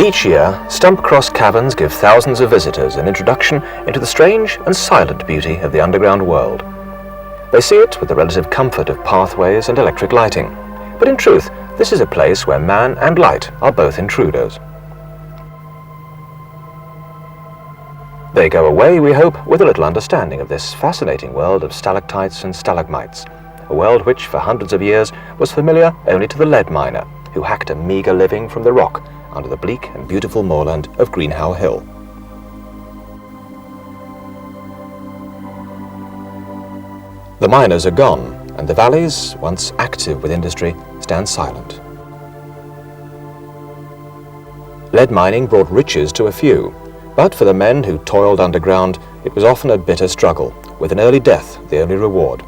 Each year, Stump Cross Caverns give thousands of visitors an introduction into the strange and silent beauty of the underground world. They see it with the relative comfort of pathways and electric lighting, but in truth, this is a place where man and light are both intruders. They go away, we hope, with a little understanding of this fascinating world of stalactites and stalagmites, a world which for hundreds of years was familiar only to the lead miner, who hacked a meagre living from the rock under the bleak and beautiful moorland of Greenhow Hill. The miners are gone, and the valleys, once active with industry, stand silent. Lead mining brought riches to a few, but for the men who toiled underground, it was often a bitter struggle, with an early death the only reward.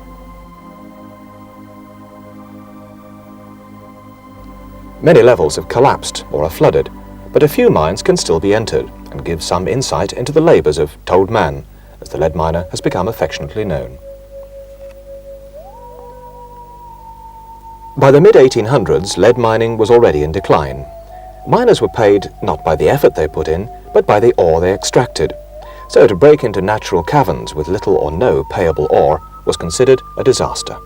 Many levels have collapsed or are flooded, but a few mines can still be entered and give some insight into the labours of Told Man, as the lead miner has become affectionately known. By the mid-1800s, lead mining was already in decline. Miners were paid not by the effort they put in, but by the ore they extracted. So to break into natural caverns with little or no payable ore was considered a disaster.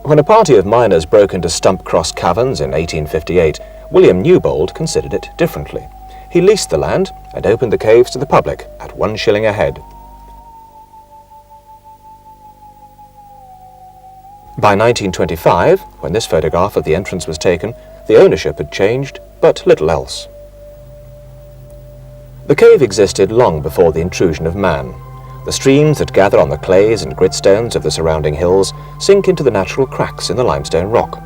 When a party of miners broke into Stump Cross Caverns in 1858, William Newbold considered it differently. He leased the land and opened the caves to the public at 1 shilling a head. By 1925, when this photograph of the entrance was taken, the ownership had changed, but little else. The cave existed long before the intrusion of man. The streams that gather on the clays and gritstones of the surrounding hills sink into the natural cracks in the limestone rock.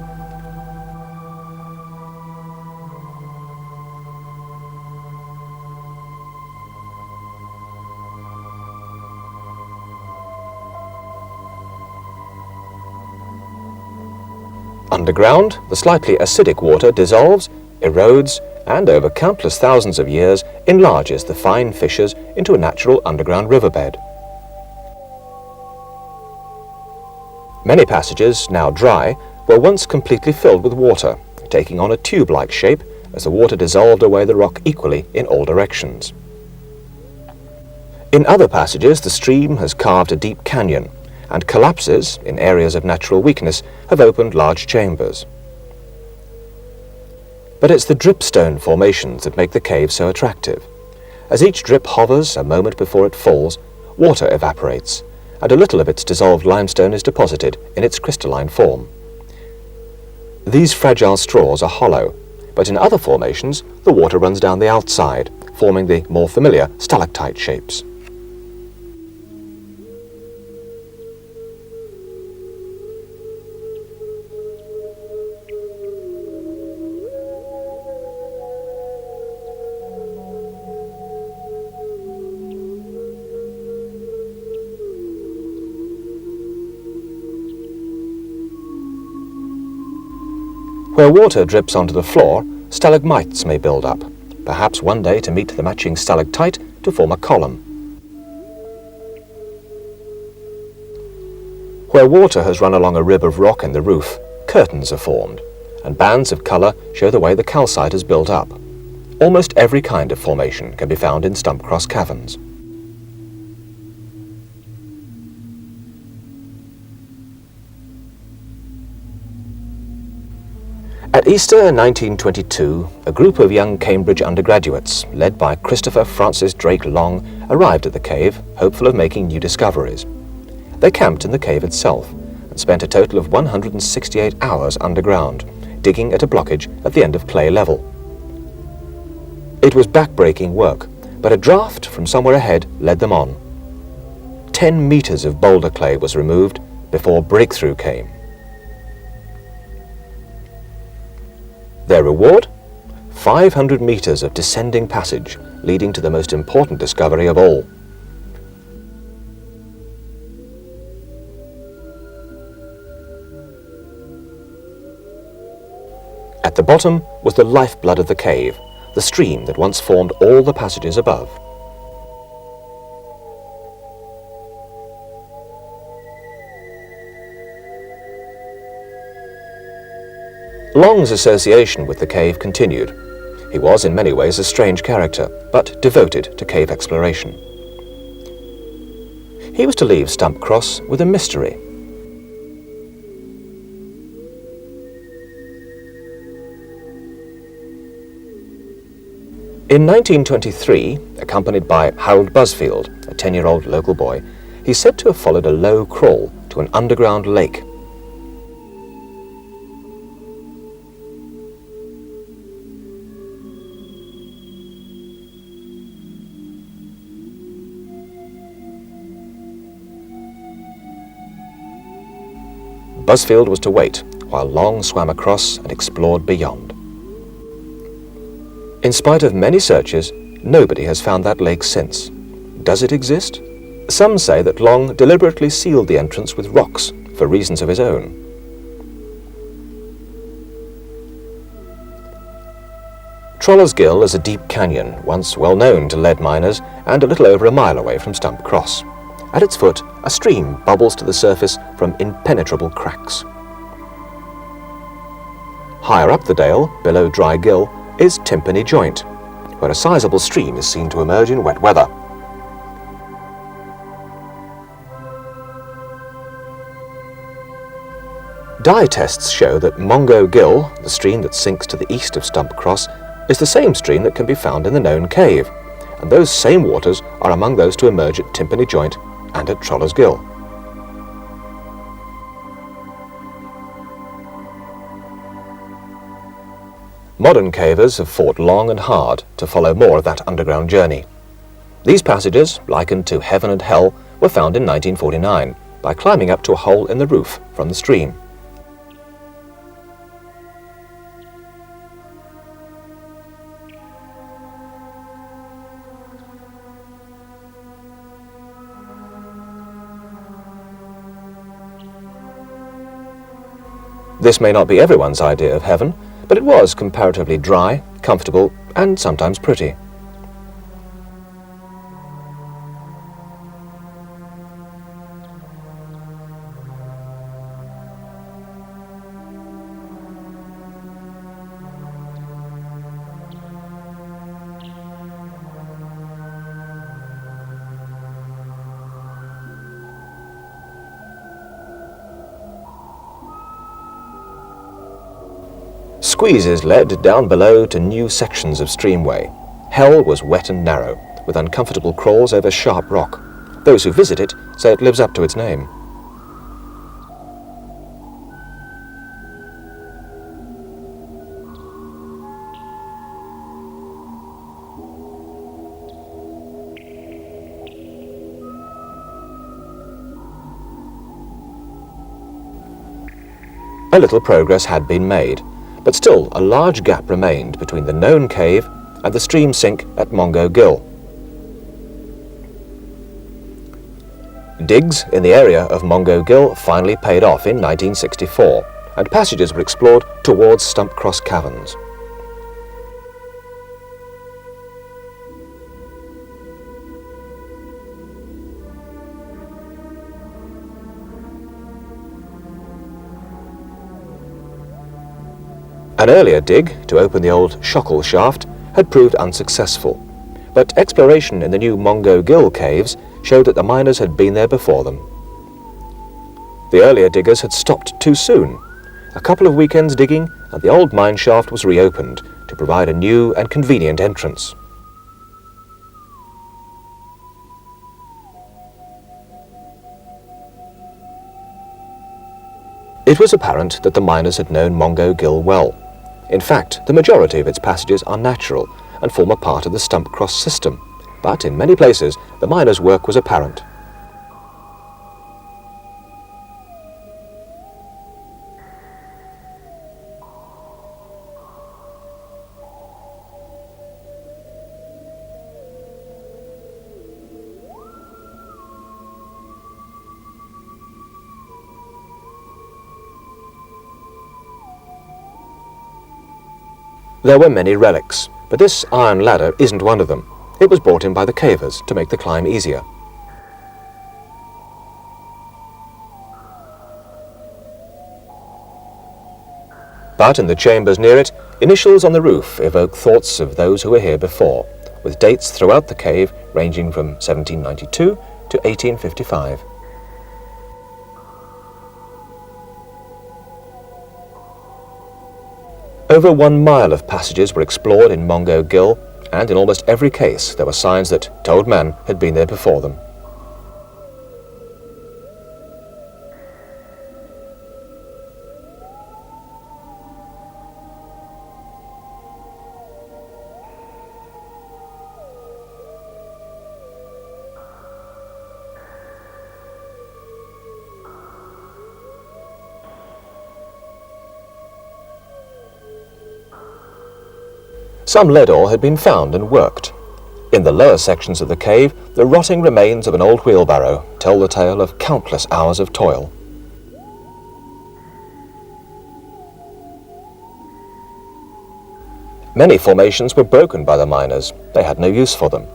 Underground, the slightly acidic water dissolves, erodes, and over countless thousands of years enlarges the fine fissures into a natural underground riverbed. Many passages, now dry, were once completely filled with water, taking on a tube-like shape as the water dissolved away the rock equally in all directions. In other passages, the stream has carved a deep canyon, and collapses, in areas of natural weakness, have opened large chambers. But it's the dripstone formations that make the cave so attractive. As each drip hovers a moment before it falls, water evaporates, and a little of its dissolved limestone is deposited in its crystalline form. These fragile straws are hollow, but in other formations the water runs down the outside, forming the more familiar stalactite shapes. Where water drips onto the floor, stalagmites may build up, perhaps one day to meet the matching stalactite to form a column. Where water has run along a rib of rock in the roof, curtains are formed, and bands of colour show the way the calcite has built up. Almost every kind of formation can be found in Stump Cross Caverns. At Easter 1922, a group of young Cambridge undergraduates, led by Christopher Francis Drake Long, arrived at the cave, hopeful of making new discoveries. They camped in the cave itself and spent a total of 168 hours underground, digging at a blockage at the end of clay level. It was back-breaking work, but a draft from somewhere ahead led them on. 10 meters of boulder clay was removed before breakthrough came. Their reward? 500 meters of descending passage, leading to the most important discovery of all. At the bottom was the lifeblood of the cave, the stream that once formed all the passages above. Long's association with the cave continued. He was in many ways a strange character, but devoted to cave exploration. He was to leave Stump Cross with a mystery. In 1923, accompanied by Harold Busfield, a 10-year-old local boy, he's said to have followed a low crawl to an underground lake. Busfield was to wait while Long swam across and explored beyond. In spite of many searches, nobody has found that lake since. Does it exist? Some say that Long deliberately sealed the entrance with rocks for reasons of his own. Troller's Gill is a deep canyon, once well known to lead miners and a little over a mile away from Stump Cross. At its foot, a stream bubbles to the surface from impenetrable cracks. Higher up the dale, below Dry Gill, is Timpany Joint, where a sizable stream is seen to emerge in wet weather. Dye tests show that Mongo Gill, the stream that sinks to the east of Stump Cross, is the same stream that can be found in the known cave, and those same waters are among those to emerge at Timpany Joint and at Troller's Gill. Modern cavers have fought long and hard to follow more of that underground journey. These passages, likened to heaven and hell, were found in 1949 by climbing up to a hole in the roof from the stream. This may not be everyone's idea of heaven, but it was comparatively dry, comfortable, and sometimes pretty. Squeezes led down below to new sections of streamway. Hell was wet and narrow, with uncomfortable crawls over sharp rock. Those who visit it say it lives up to its name. A little progress had been made, but still a large gap remained between the known cave and the stream sink at Mongo Gill. Digs in the area of Mongo Gill finally paid off in 1964, and passages were explored towards Stump Cross Caverns. An earlier dig to open the old Shockle shaft had proved unsuccessful, but exploration in the new Mongo Gill caves showed that the miners had been there before them. The earlier diggers had stopped too soon. A couple of weekends digging and the old mine shaft was reopened to provide a new and convenient entrance. It was apparent that the miners had known Mongo Gill well. In fact, the majority of its passages are natural and form a part of the Stump Cross system, but in many places the miners' work was apparent. There were many relics, but this iron ladder isn't one of them. It was brought in by the cavers to make the climb easier. But in the chambers near it, initials on the roof evoke thoughts of those who were here before, with dates throughout the cave ranging from 1792 to 1855. Over 1 mile of passages were explored in Mungo Gill, and in almost every case there were signs that told men had been there before them. Some lead ore had been found and worked. In the lower sections of the cave, the rotting remains of an old wheelbarrow tell the tale of countless hours of toil. Many formations were broken by the miners. They had no use for them.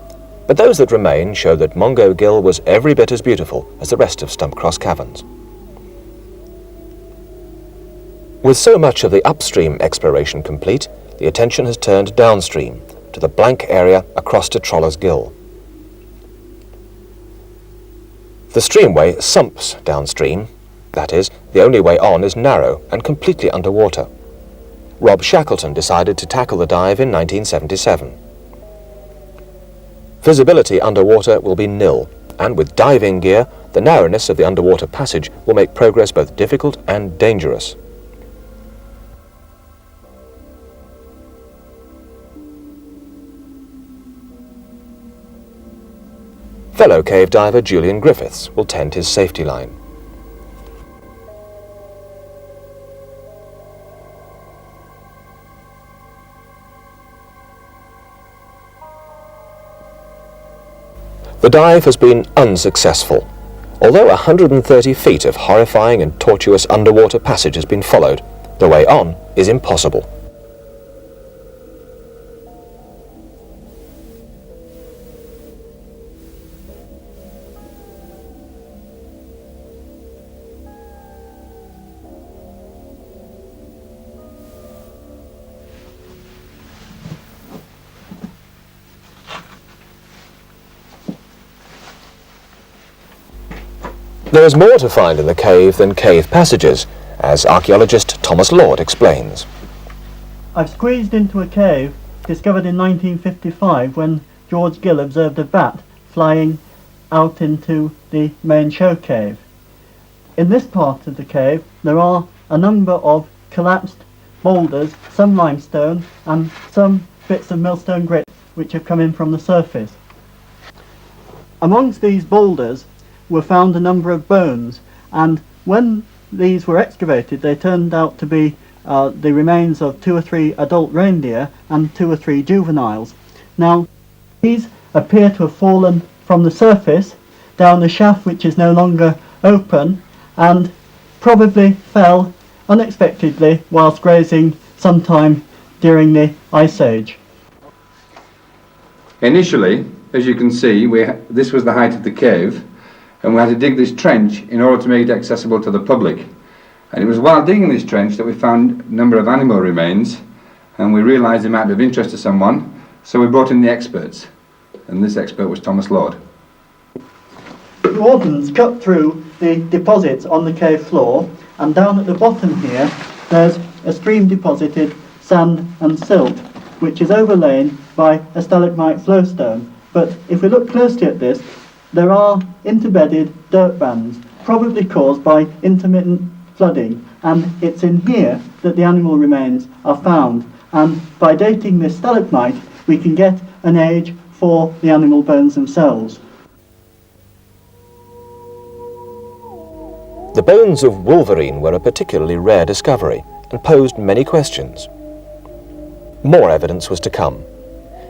But those that remain show that Mungo Gill was every bit as beautiful as the rest of Stump Cross Caverns. With so much of the upstream exploration complete, the attention has turned downstream, to the blank area across to Troller's Gill. The streamway sumps downstream, that is, the only way on is narrow and completely underwater. Rob Shackleton decided to tackle the dive in 1977. Visibility underwater will be nil, and with diving gear, the narrowness of the underwater passage will make progress both difficult and dangerous. Fellow cave diver Julian Griffiths will tend his safety line. The dive has been unsuccessful. Although 130 feet of horrifying and tortuous underwater passage has been followed, the way on is impossible. There is more to find in the cave than cave passages, as archaeologist Thomas Lord explains. I've squeezed into a cave discovered in 1955 when George Gill observed a bat flying out into the main show cave. In this part of the cave there are a number of collapsed boulders, some limestone and some bits of millstone grit which have come in from the surface. Amongst these boulders were found a number of bones, and when these were excavated they turned out to be the remains of 2 or 3 adult reindeer and 2 or 3 juveniles. Now these appear to have fallen from the surface down a shaft which is no longer open and probably fell unexpectedly whilst grazing sometime during the Ice Age. Initially, as you can see, this was the height of the cave, and we had to dig this trench in order to make it accessible to the public. And it was while digging this trench that we found a number of animal remains, and we realised it might be of interest to someone, so we brought in the experts, and this expert was Thomas Lord. The wardens cut through the deposits on the cave floor, and down at the bottom here there's a stream deposited sand and silt, which is overlain by a stalagmite flowstone. But if we look closely at this, there are interbedded dirt bands, probably caused by intermittent flooding, and it's in here that the animal remains are found. And by dating this stalagmite, we can get an age for the animal bones themselves. The bones of wolverine were a particularly rare discovery and posed many questions. More evidence was to come.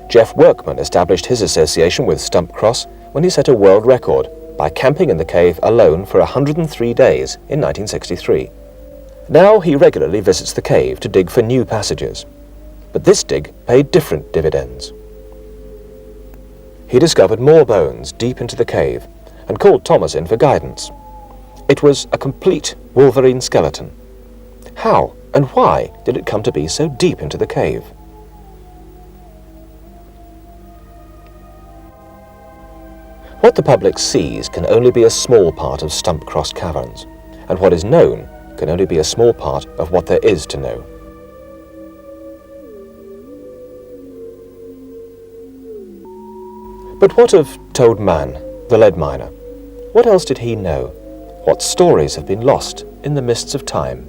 Jeff Workman established his association with Stump Cross when he set a world record by camping in the cave alone for 103 days in 1963. Now he regularly visits the cave to dig for new passages. But this dig paid different dividends. He discovered more bones deep into the cave and called Thomas in for guidance. It was a complete wolverine skeleton. How and why did it come to be so deep into the cave? What the public sees can only be a small part of Stump Cross Caverns, and what is known can only be a small part of what there is to know. But what of Toad Man, the lead miner? What else did he know? What stories have been lost in the mists of time?